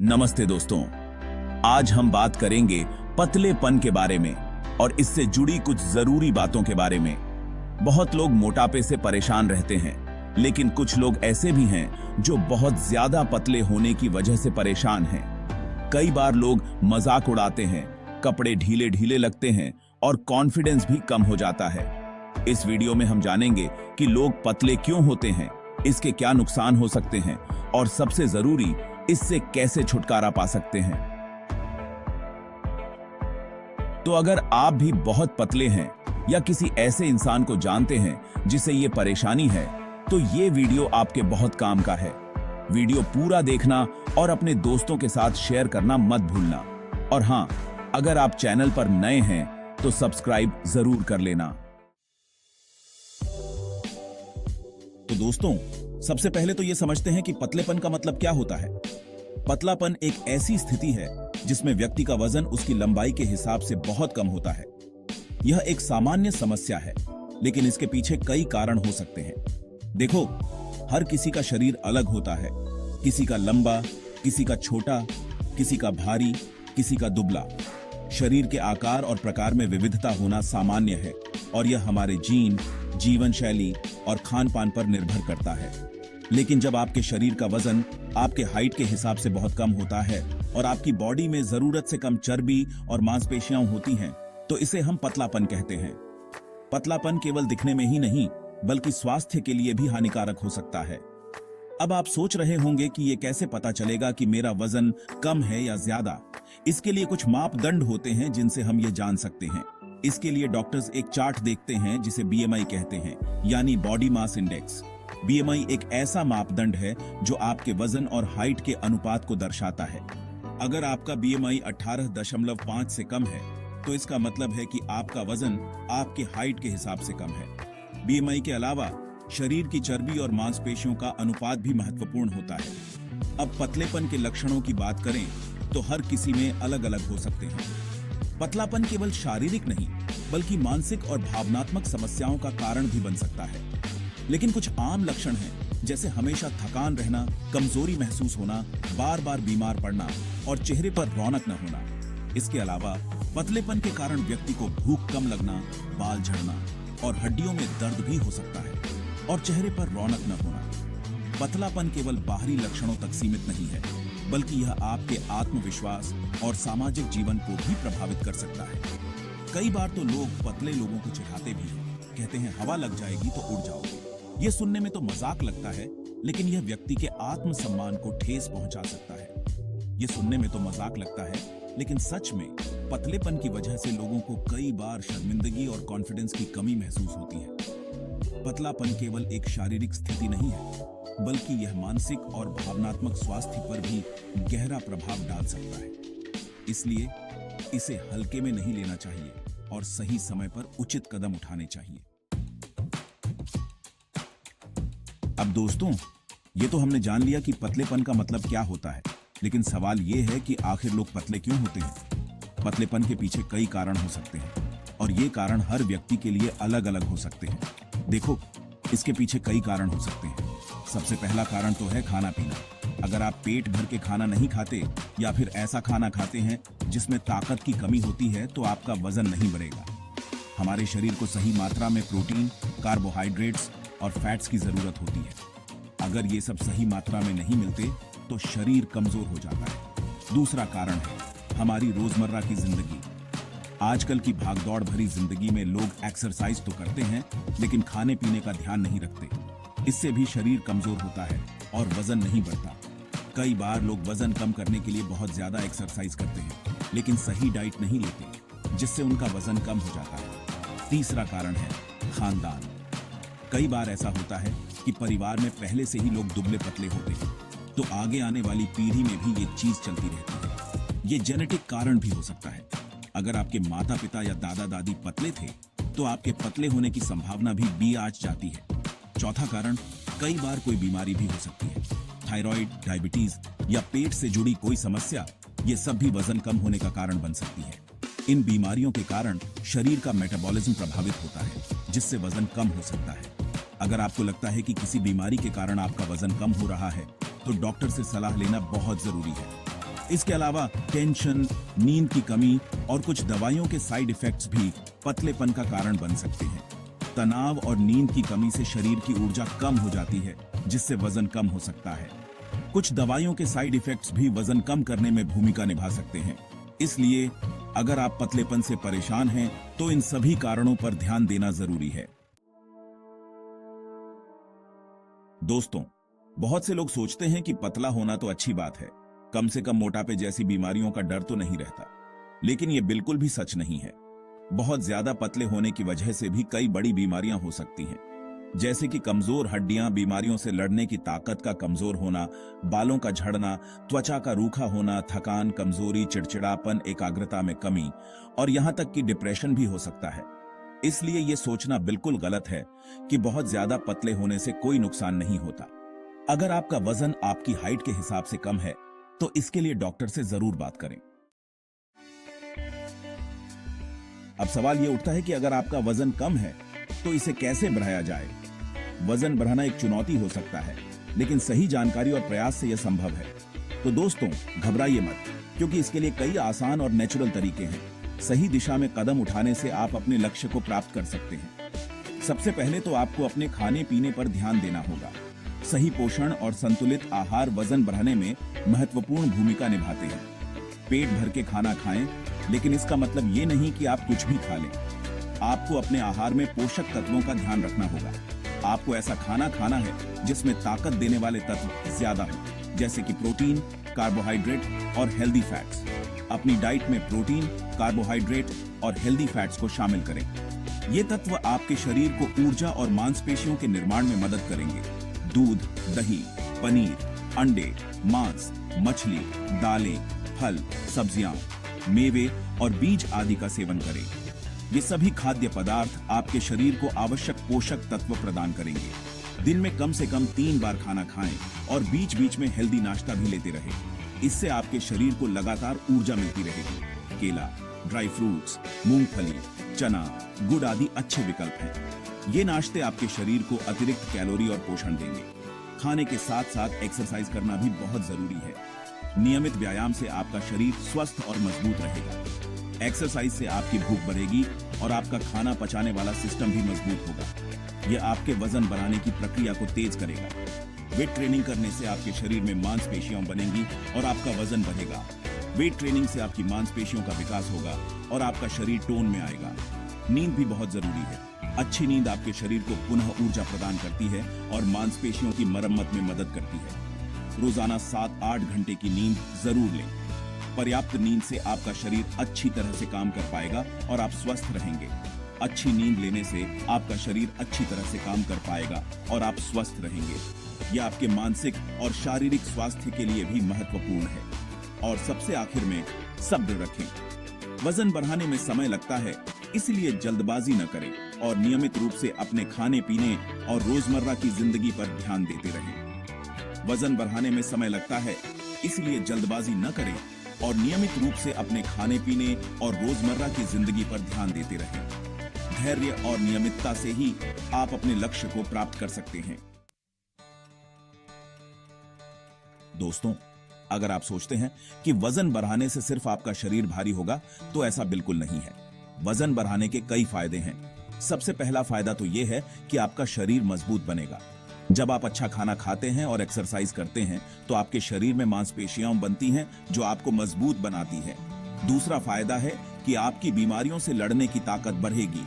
नमस्ते दोस्तों, आज हम बात करेंगे पतलेपन के बारे में और इससे जुड़ी कुछ जरूरी बातों के बारे में। बहुत लोग मोटापे से परेशान रहते हैं, लेकिन कुछ लोग ऐसे भी हैं जो बहुत ज्यादा पतले होने की वजह से परेशान हैं। कई बार लोग मजाक उड़ाते हैं, कपड़े ढीले ढीले लगते हैं और कॉन्फिडेंस भी कम हो जाता है। इस वीडियो में हम जानेंगे कि लोग पतले क्यों होते हैं, इसके क्या नुकसान हो सकते हैं और सबसे जरूरी, इससे कैसे छुटकारा पा सकते हैं। तो अगर आप भी बहुत पतले हैं या किसी ऐसे इंसान को जानते हैं जिसे ये परेशानी है, तो ये वीडियो आपके बहुत काम का है। वीडियो पूरा देखना और अपने दोस्तों के साथ शेयर करना मत भूलना। और हां, अगर आप चैनल पर नए हैं तो सब्सक्राइब जरूर कर लेना। तो दोस्तों, सबसे पहले तो ये समझते हैं कि पतलेपन का मतलब क्या होता है। पतलापन एक ऐसी स्थिति है जिसमें व्यक्ति का वजन उसकी लंबाई के हिसाब से बहुत कम होता है। यह एक सामान्य समस्या है, लेकिन इसके पीछे कई कारण हो सकते हैं। देखो, हर किसी का शरीर अलग होता है। किसी का लंबा, किसी का छोटा, किसी का भारी, किसी का दुबला। शरीर के आकार और प्रकार में विविधता होना सामान्य है और यह हमारे जीन, जीवन शैली और खान पान पर निर्भर करता है। लेकिन जब आपके शरीर का वजन आपके हाइट के हिसाब से बहुत कम होता है और आपकी बॉडी में जरूरत से कम चर्बी और मांसपेशियां होती हैं, तो इसे हम पतलापन कहते हैं। पतलापन केवल दिखने में ही नहीं, बल्कि स्वास्थ्य के लिए भी हानिकारक हो सकता है। अब आप सोच रहे होंगे कि ये कैसे पता चलेगा कि मेरा वजन कम है या ज्यादा। इसके लिए कुछ मापदंड होते हैं जिनसे हम ये जान सकते हैं। इसके लिए डॉक्टर्स एक चार्ट देखते हैं जिसे बीएमआई कहते हैं, यानी बॉडी मास इंडेक्स। बीएमआई एक ऐसा मापदंड है जो आपके वजन और हाइट के अनुपात को दर्शाता है। अगर आपका बीएमआई 18.5 से कम है, तो इसका मतलब है कि आपका वजन आपके हाइट के हिसाब से कम है। बीएमआई के अलावा शरीर की चर्बी और मांसपेशियों का अनुपात भी महत्वपूर्ण होता है। अब पतलेपन के लक्षणों की बात करें तो हर किसी में अलग अलग हो सकते हैं। पतलापन केवल शारीरिक नहीं, बल्कि मानसिक और भावनात्मक समस्याओं का कारण भी बन सकता है। लेकिन कुछ आम लक्षण हैं, जैसे हमेशा थकान रहना, कमजोरी महसूस होना, बार बार बीमार पड़ना और चेहरे पर रौनक न होना। इसके अलावा पतलेपन के कारण व्यक्ति को भूख कम लगना, बाल झड़ना और हड्डियों में दर्द भी हो सकता है और चेहरे पर रौनक न होना। पतलापन केवल बाहरी लक्षणों तक सीमित नहीं है, बल्कि यह आपके आत्मविश्वास और सामाजिक जीवन को भी प्रभावित कर सकता है। कई बार तो लोग पतले लोगों को चिढ़ाते भी हैं, कहते हैं हवा लग जाएगी तो उड़ जाओगे। यह सुनने में तो मजाक लगता है, लेकिन यह व्यक्ति के आत्मसम्मान को ठेस पहुंचा सकता है। यह सुनने में तो मजाक लगता है, लेकिन सच में पतलेपन की वजह से लोगों को कई बार शर्मिंदगी और कॉन्फिडेंस की कमी महसूस होती है। पतलापन केवल एक शारीरिक स्थिति नहीं है, बल्कि यह मानसिक और भावनात्मक स्वास्थ्य पर भी गहरा प्रभाव डाल सकता है। इसलिए इसे हल्के में नहीं लेना चाहिए और सही समय पर उचित कदम उठाने चाहिए। अब दोस्तों, ये तो हमने जान लिया कि पतलेपन का मतलब क्या होता है, लेकिन सवाल ये है कि आखिर लोग पतले क्यों होते हैं। पतलेपन के पीछे कई कारण हो सकते हैं और ये कारण हर व्यक्ति के लिए अलग अलग हो सकते हैं। देखो, इसके पीछे कई कारण हो सकते हैं। सबसे पहला कारण तो है खाना पीना। अगर आप पेट भर के खाना नहीं खाते या फिर ऐसा खाना खाते हैं जिसमें ताकत की कमी होती है, तो आपका वजन नहीं बढ़ेगा। हमारे शरीर को सही मात्रा में प्रोटीन, कार्बोहाइड्रेट्स और फैट्स की जरूरत होती है। अगर ये सब सही मात्रा में नहीं मिलते तो शरीर कमजोर हो जाता है। दूसरा कारण है हमारी रोजमर्रा की जिंदगी। आजकल की भागदौड़ भरी जिंदगी में लोग एक्सरसाइज तो करते हैं, लेकिन खाने पीने का ध्यान नहीं रखते। इससे भी शरीर कमजोर होता है और वजन नहीं बढ़ता। कई बार लोग वजन कम करने के लिए बहुत ज्यादा एक्सरसाइज करते हैं, लेकिन सही डाइट नहीं लेते, जिससे उनका वजन कम हो जाता है। तीसरा कारण है खानदान। कई बार ऐसा होता है कि परिवार में पहले से ही लोग दुबले पतले होते हैं, तो आगे आने वाली पीढ़ी में भी ये चीज चलती रहती है। ये जेनेटिक कारण भी हो सकता है। अगर आपके माता पिता या दादा दादी पतले थे, तो आपके पतले होने की संभावना भी आज जाती है। चौथा कारण, कई बार कोई बीमारी भी हो सकती है। थायराइड, डायबिटीज या पेट से जुड़ी कोई समस्या, ये सब भी वजन कम होने का कारण बन सकती है। इन बीमारियों के कारण शरीर का मेटाबॉलिज्म प्रभावित होता है, जिससे वजन कम हो सकता है। अगर आपको लगता है कि किसी बीमारी के कारण आपका वजन कम हो रहा है, तो डॉक्टर से सलाह लेना बहुत जरूरी है। इसके अलावा टेंशन, नींद की कमी और कुछ दवाइयों के साइड इफेक्ट्स भी पतलेपन का कारण बन सकते हैं। तनाव और नींद की कमी से शरीर की ऊर्जा कम हो जाती है, जिससे वजन कम हो सकता है। कुछ दवाइयों के साइड इफेक्ट्स भी वजन कम करने में भूमिका निभा सकते हैं। इसलिए अगर आप पतलेपन से परेशान हैं, तो इन सभी कारणों पर ध्यान देना जरूरी है। दोस्तों, बहुत से लोग सोचते हैं कि पतला होना तो अच्छी बात है, कम से कम मोटापे जैसी बीमारियों का डर तो नहीं रहता। लेकिन यह बिल्कुल भी सच नहीं है। बहुत ज्यादा पतले होने की वजह से भी कई बड़ी बीमारियां हो सकती हैं, जैसे कि कमजोर हड्डियां, बीमारियों से लड़ने की ताकत का कमजोर होना, बालों का झड़ना, त्वचा का रूखा होना, थकान, कमजोरी, चिड़चिड़ापन, एकाग्रता में कमी और यहां तक कि डिप्रेशन भी हो सकता है। इसलिए यह सोचना बिल्कुल गलत है कि बहुत ज्यादा पतले होने से कोई नुकसान नहीं होता। अगर आपका वजन आपकी हाइट के हिसाब से कम है, तो इसके लिए डॉक्टर से जरूर बात करें। अब सवाल यह उठता है कि अगर आपका वजन कम है, तो इसे कैसे बढ़ाया जाए? वजन बढ़ाना एक चुनौती हो सकता है, लेकिन सही जानकारी और प्रयास से यह संभव है। तो दोस्तों, घबराइए मत, क्योंकि इसके लिए कई आसान और नेचुरल तरीके हैं। सही दिशा में कदम उठाने से आप अपने लक्ष्य को प्राप्त कर सकते हैं। सबसे पहले तो आपको अपने खाने पीने पर ध्यान देना होगा। सही पोषण और संतुलित आहार वजन बढ़ाने में महत्वपूर्ण भूमिका निभाते हैं। पेट भर के खाना खाएं, लेकिन इसका मतलब ये नहीं कि आप कुछ भी खा लें। आपको अपने आहार में पोषक तत्वों का ध्यान रखना होगा। आपको ऐसा खाना खाना है जिसमें ताकत देने वाले तत्व ज्यादा हो, जैसे कि प्रोटीन, कार्बोहाइड्रेट और हेल्दी फैट्स। अपनी डाइट में प्रोटीन, कार्बोहाइड्रेट और हेल्दी फैट्स को शामिल करें। ये तत्व आपके शरीर को ऊर्जा और मांसपेशियों के निर्माण में मदद करेंगे। दूध, दही, पनीर, अंडे, मांस, मछली, दालें, फल, सब्जियां, मेवे और बीज आदि का सेवन करें। ये सभी खाद्य पदार्थ आपके शरीर को आवश्यक पोषक तत्व प्रदान करेंगे। दिन में कम से कम 3 बार खाना खाएं और बीच बीच में हेल्दी नाश्ता भी लेते रहें। इससे आपके शरीर को लगातार ऊर्जा मिलती रहेगी। केला, ड्राई फ्रूट्स, मूंगफली, चना, गुड़ आदि अच्छे विकल्प हैं। ये नाश्ते आपके शरीर को अतिरिक्त कैलोरी और पोषण देंगे। खाने के साथ साथ एक्सरसाइज करना भी बहुत जरूरी है। नियमित व्यायाम से आपका शरीर स्वस्थ और मजबूत रहेगा। एक्सरसाइज से आपकी भूख बढ़ेगी और आपका खाना पचाने वाला सिस्टम भी मजबूत होगा। यह आपके वजन बढ़ाने की प्रक्रिया को तेज करेगा। वेट ट्रेनिंग करने से आपके शरीर में मांसपेशियां बनेंगी और आपका वजन बढ़ेगा। वेट ट्रेनिंग से आपकी मांसपेशियों का विकास होगा और आपका शरीर टोन में आएगा। नींद भी बहुत जरूरी है। अच्छी नींद आपके शरीर को पुनः ऊर्जा प्रदान करती है और मांसपेशियों की मरम्मत में मदद करती है। रोजाना 7-8 घंटे की नींद जरूर लें। पर्याप्त नींद से आपका शरीर अच्छी तरह से काम कर पाएगा और आप स्वस्थ रहेंगे। अच्छी नींद लेने से आपका शरीर अच्छी तरह से काम कर पाएगा और आप स्वस्थ रहेंगे। यह आपके मानसिक और शारीरिक स्वास्थ्य के लिए भी महत्वपूर्ण है। और सबसे आखिर में, सब्र रखें। वजन बढ़ाने में समय लगता है, इसलिए जल्दबाजी न करें और नियमित रूप से अपने खाने पीने और रोजमर्रा की जिंदगी पर ध्यान देते रहें। वजन बढ़ाने में समय लगता है, इसलिए जल्दबाजी न करें और नियमित रूप से अपने खाने पीने और रोजमर्रा की जिंदगी पर ध्यान देते रहें। धैर्य और नियमितता से ही आप अपने लक्ष्य को प्राप्त कर सकते हैं। दोस्तों, अगर आप सोचते हैं कि वजन बढ़ाने से सिर्फ आपका शरीर भारी होगा, तो ऐसा बिल्कुल नहीं है। वजन बढ़ाने के कई फायदे हैं। सबसे पहला फायदा तो यह है कि आपका शरीर मजबूत बनेगा। जब आप अच्छा खाना खाते हैं और एक्सरसाइज करते हैं, तो आपके शरीर में मांसपेशियां बनती हैं जो आपको मजबूत बनाती है। दूसरा फायदा है कि आपकी बीमारियों से लड़ने की ताकत बढ़ेगी।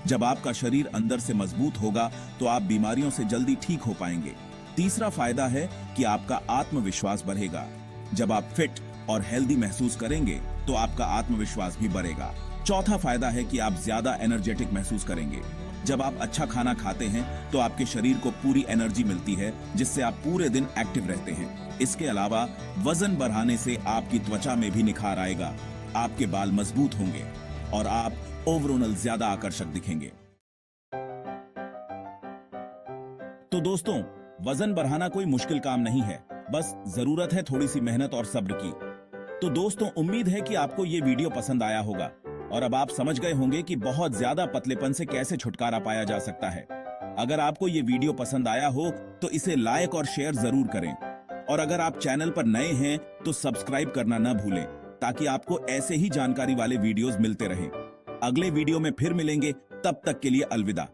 जब आपका शरीर अंदर से मजबूत होगा, तो आप बीमारियों से जल्दी ठीक हो पाएंगे। तीसरा फायदा है कि आपका आत्मविश्वास बढ़ेगा। जब आप फिट और हेल्दी महसूस करेंगे, तो आपका आत्मविश्वास भी बढ़ेगा। चौथा फायदा है कि आप ज्यादा एनर्जेटिक महसूस करेंगे। जब आप अच्छा खाना खाते हैं, तो आपके शरीर को पूरी एनर्जी मिलती है, जिससे आप पूरे दिन एक्टिव रहते हैं। इसके अलावा वजन बढ़ाने से आपकी त्वचा में भी निखार आएगा, आपके बाल मजबूत होंगे और आप ओवरऑल ज्यादा आकर्षक दिखेंगे। तो दोस्तों, वजन बढ़ाना कोई मुश्किल काम नहीं है, बस जरूरत है थोड़ी सी मेहनत और सब्र की। तो दोस्तों, उम्मीद है कि आपको ये वीडियो पसंद आया होगा और अब आप समझ गए होंगे कि बहुत ज्यादा पतलेपन से कैसे छुटकारा पाया जा सकता है। अगर आपको ये वीडियो पसंद आया हो, तो इसे लाइक और शेयर जरूर करें और अगर आप चैनल पर नए हैं तो सब्सक्राइब करना न भूलें ताकि आपको ऐसे ही जानकारी वाले वीडियोस मिलते रहें। अगले वीडियो में फिर मिलेंगे, तब तक के लिए अलविदा।